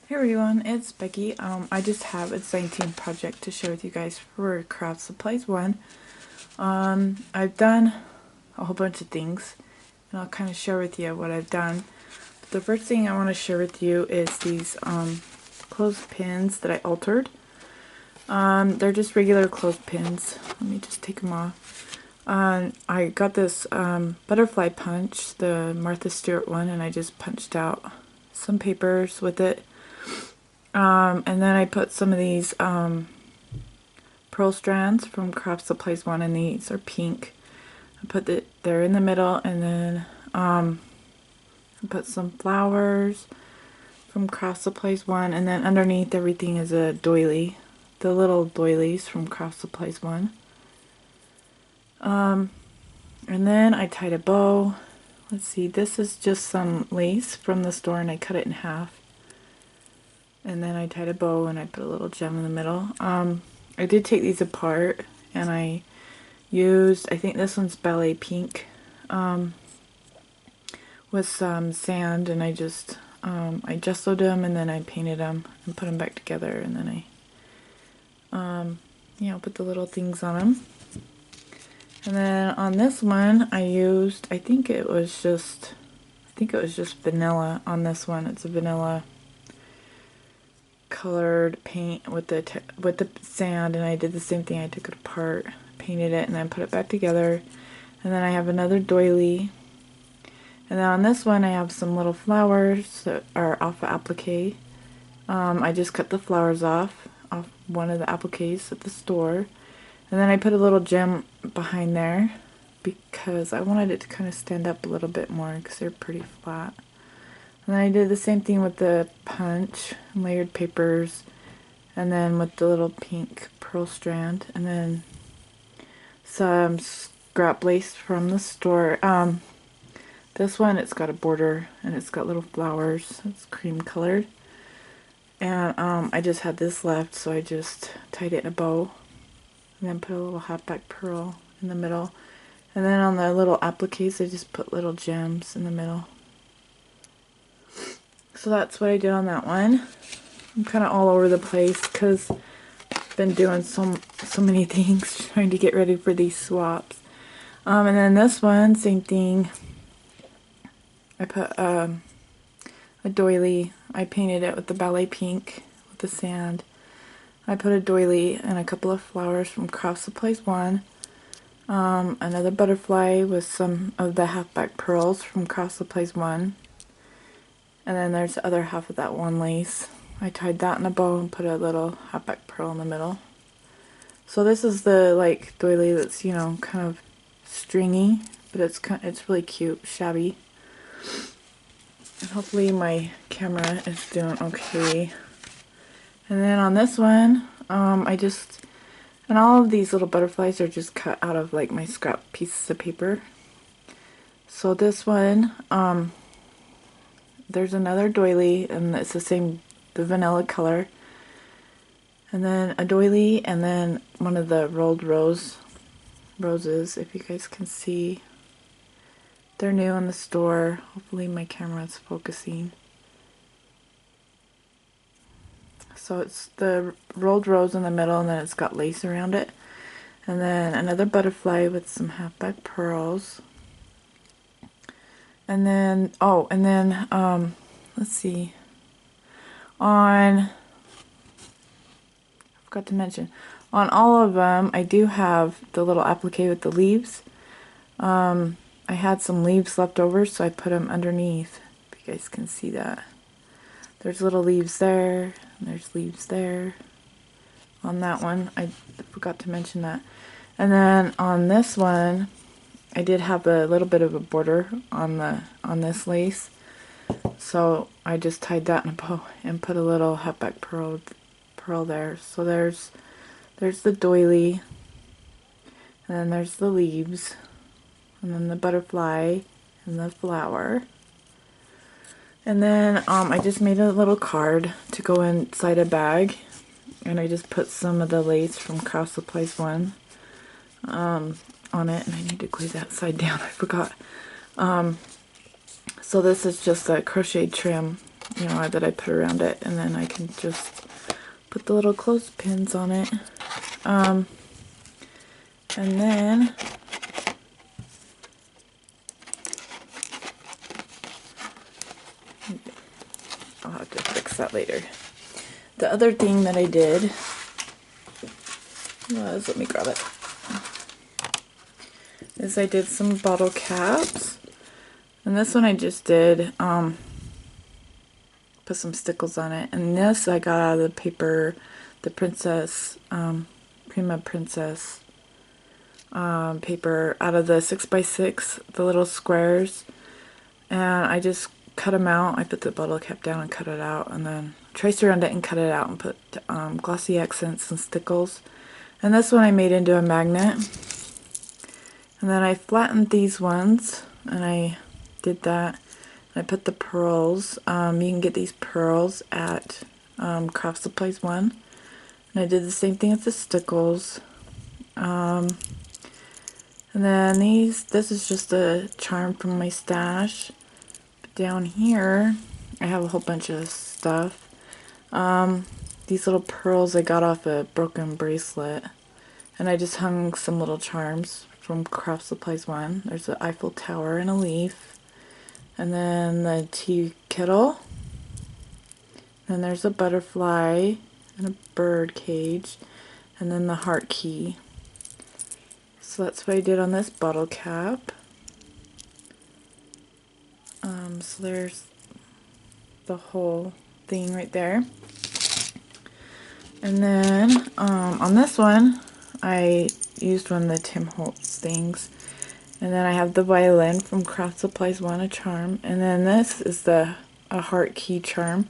Hey everyone, it's Becky. I just have a 19 project to share with you guys for Craftsupplies1. I've done a whole bunch of things, and I'll kind of share with you what I've done. But the first thing I want to share with you is these clothespins that I altered. They're just regular clothespins. Let me just take them off. I got this butterfly punch, the Martha Stewart one, and I just punched out some papers with it. And then I put some of these pearl strands from Craftsupplies1, and these are pink. I put it there in the middle, and then I put some flowers from Craftsupplies1, and then underneath everything is a doily, the little doilies from Craftsupplies1. And then I tied a bow. Let's see, this is just some lace from the store, and I cut it in half. And then I tied a bow and I put a little gem in the middle. I did take these apart, and I used, I think this one's ballet pink, with some sand, and I gessoed them, and then I painted them and put them back together, and then I put the little things on them. And then on this one I used, I think it was just vanilla on this one. It's a vanilla colored paint with the sand, and I did the same thing. I took it apart, painted it, and then put it back together. And then I have another doily, and then on this one I have some little flowers that are off of applique. I just cut the flowers off one of the appliques at the store, and then I put a little gem behind there because I wanted it to kind of stand up a little bit more because they're pretty flat. And then I did the same thing with the punch, layered papers, and then with the little pink pearl strand, and then some scrap lace from the store. This one, it's got a border, and it's got little flowers. It's cream colored. And I just had this left, so I just tied it in a bow, and then put a little halfback pearl in the middle. And then on the little appliques, I just put little gems in the middle. So that's what I did on that one. I'm kind of all over the place because I've been doing so many things trying to get ready for these swaps. And then this one, same thing. I put a doily. I painted it with the ballet pink with the sand. I put a doily and a couple of flowers from Craftsupplies1. Another butterfly with some of the halfback pearls from Craftsupplies1. And then there's the other half of that one lace. I tied that in a bow and put a little halfback pearl in the middle. So this is the doily that's, kind of stringy, but it's really cute, shabby. And hopefully my camera is doing okay. And then on this one, and all of these little butterflies are just cut out of my scrap pieces of paper. So this one, there's another doily, and it's the vanilla color. And then a doily, and then one of the rolled roses, if you guys can see. They're new in the store. Hopefully my camera is focusing. So it's the rolled rose in the middle, and then it's got lace around it. And then another butterfly with some halfback pearls. And then, let's see. I forgot to mention, on all of them, I do have the little applique with the leaves. I had some leaves left over, so I put them underneath, if you guys can see that. There's little leaves there, and there's leaves there. On that one, I forgot to mention that. And then on this one, I did have a little bit of a border on this lace, so I just tied that in a bow and put a little halfback pearl there. So there's the doily, and then there's the leaves, and then the butterfly and the flower. And then I just made a little card to go inside a bag, and I just put some of the lace from Craftsupplies1 on it, and I need to glue that side down, I forgot. So this is just a crochet trim you know, that I put around it, and then I can just put the little clothespins on it. And then I'll have to fix that later. The other thing that I did was, let me grab it, is I did some bottle caps. And this one I just did, put some stickles on it. And this I got out of the paper, the Princess, Prima Princess paper, out of the 6x6, the little squares. And I just cut them out. I put the bottle cap down and cut it out, and then traced around it and cut it out and put glossy accents and stickles. And this one I made into a magnet. And then I flattened these ones, and I did that. I put the pearls. You can get these pearls at Craftsupplies1. And I did the same thing with the stickles. And then this is just a charm from my stash. But down here, I have a whole bunch of stuff. These little pearls I got off a broken bracelet. And I just hung some little charms from Craftsupplies1. There's an Eiffel Tower and a leaf. And then the tea kettle. And there's a butterfly and a bird cage. And then the heart key. So that's what I did on this bottle cap. So there's the whole thing right there. And then on this one, I used one of the Tim Holtz things. And then I have the violin from Craftsupplies1, a charm. And then this is a heart key charm.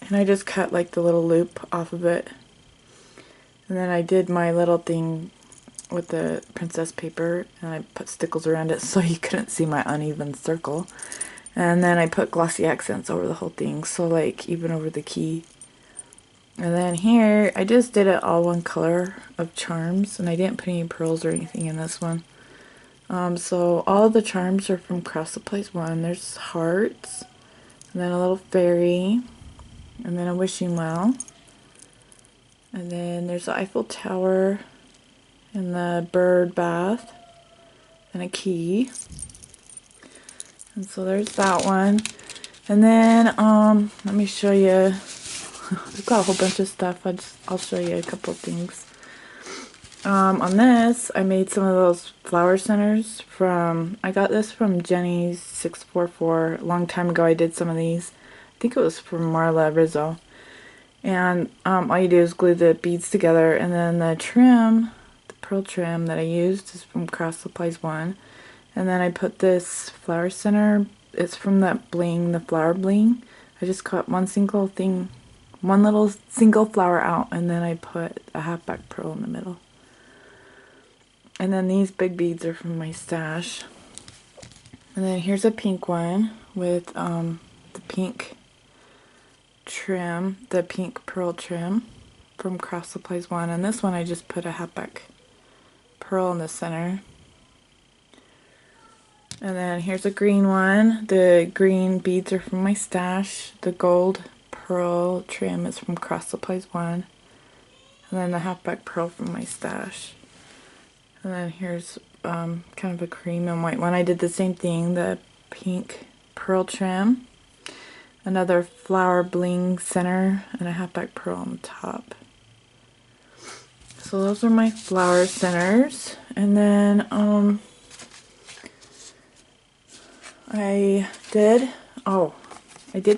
And I just cut like the little loop off of it. And then I did my little thing with the princess paper, and I put stickles around it so you couldn't see my uneven circle. And then I put glossy accents over the whole thing, so like even over the key. And then here, I just did it all one color of charms, and I didn't put any pearls or anything in this one. So all of the charms are from Craftsupplies1. There's hearts, and then a little fairy, and then a wishing well. And then there's the Eiffel Tower, and the bird bath, and a key. And so there's that one. And then, let me show you. I've got a whole bunch of stuff. I'll show you a couple of things. On this, I made some of those flower centers from, I got this from Jenny's 644. A long time ago I did some of these. I think it was from Marla Rizzo. And all you do is glue the beads together, and then the trim, the pearl trim that I used is from Craftsupplies1. And then I put this flower center, it's from that bling, the flower bling. I just cut one single thing, one little single flower out, and then I put a halfback pearl in the middle. And then these big beads are from my stash. And then here's a pink one with the pink trim, the pink pearl trim from Craftsupplies1. And this one I just put a halfback pearl in the center. And then here's a green one. The green beads are from my stash. The gold pearl trim is from Craftsupplies1. And then the halfback pearl from my stash. And then here's kind of a cream and white one. I did the same thing, the pink pearl trim. Another flower bling center, and a halfback pearl on the top. So those are my flower centers. And then I did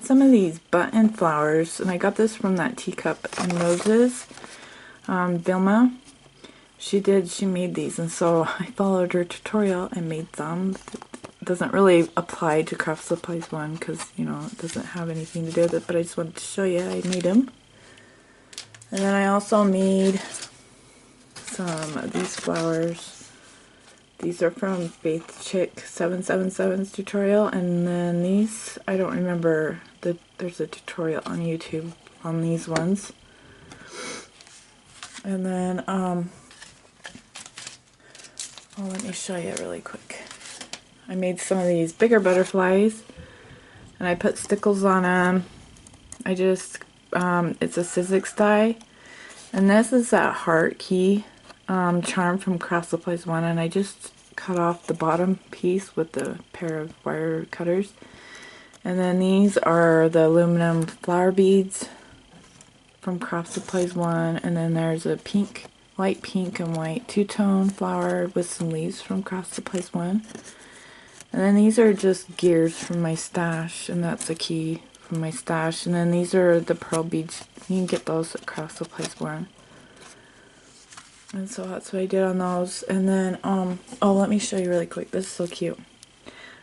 some of these button flowers, and I got this from that Teacup and Roses. Vilma, she made these, and so I followed her tutorial and made some. It doesn't really apply to Craftsupplies1 because, you know, it doesn't have anything to do with it, but I just wanted to show you I made them. And then I also made some of these flowers. These are from Faith Chick 777's tutorial, and then these, I don't remember, there's a tutorial on YouTube on these ones. And then, let me show you really quick. I made some of these bigger butterflies, and I put stickles on them. I just, it's a Sizzix die, and this is that heart key charm from Craftsupplies1, and I just cut off the bottom piece with the pair of wire cutters. And then these are the aluminum flower beads from Craftsupplies1, and then there's a pink, light pink and white two-tone flower with some leaves from Craftsupplies1. And then these are just gears from my stash, and that's a key from my stash. And then these are the pearl beads. You can get those at Craftsupplies1. And so that's what I did on those. And then, oh, let me show you really quick. This is so cute.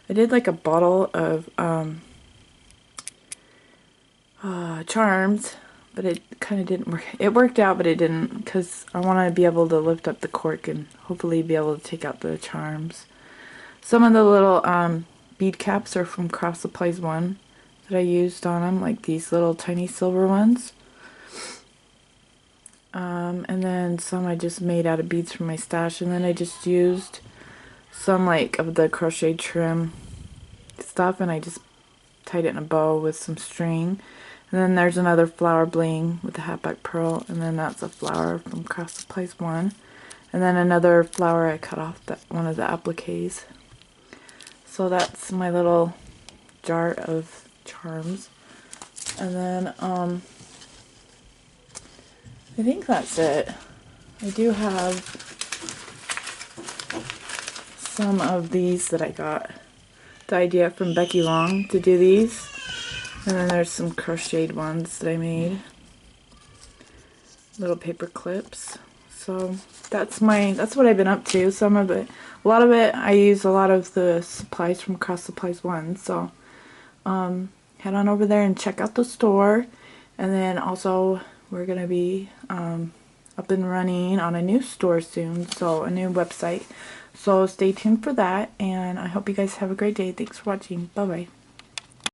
I did like a bottle of charms, but it kind of didn't work. It worked out, but it didn't, because I want to be able to lift up the cork and hopefully be able to take out the charms. Some of the little bead caps are from Craftsupplies1 that I used on them, like these little tiny silver ones. And then some I just made out of beads from my stash, and then I just used some like of the crochet trim stuff, and I just tied it in a bow with some string. And then there's another flower bling with a halfback pearl, and then that's a flower from Craftsupplies1. And then another flower I cut off one of the appliques. So that's my little jar of charms. And then I think that's it. I do have some of these that I got the idea from Becky Long to do these. And then there's some crocheted ones that I made. Little paper clips. So that's what I've been up to. Some of it, a lot of it, I use a lot of the supplies from Craftsupplies1. So head on over there and check out the store. And then also we're gonna be up and running on a new store soon, so a new website. So stay tuned for that, and I hope you guys have a great day. Thanks for watching. Bye bye.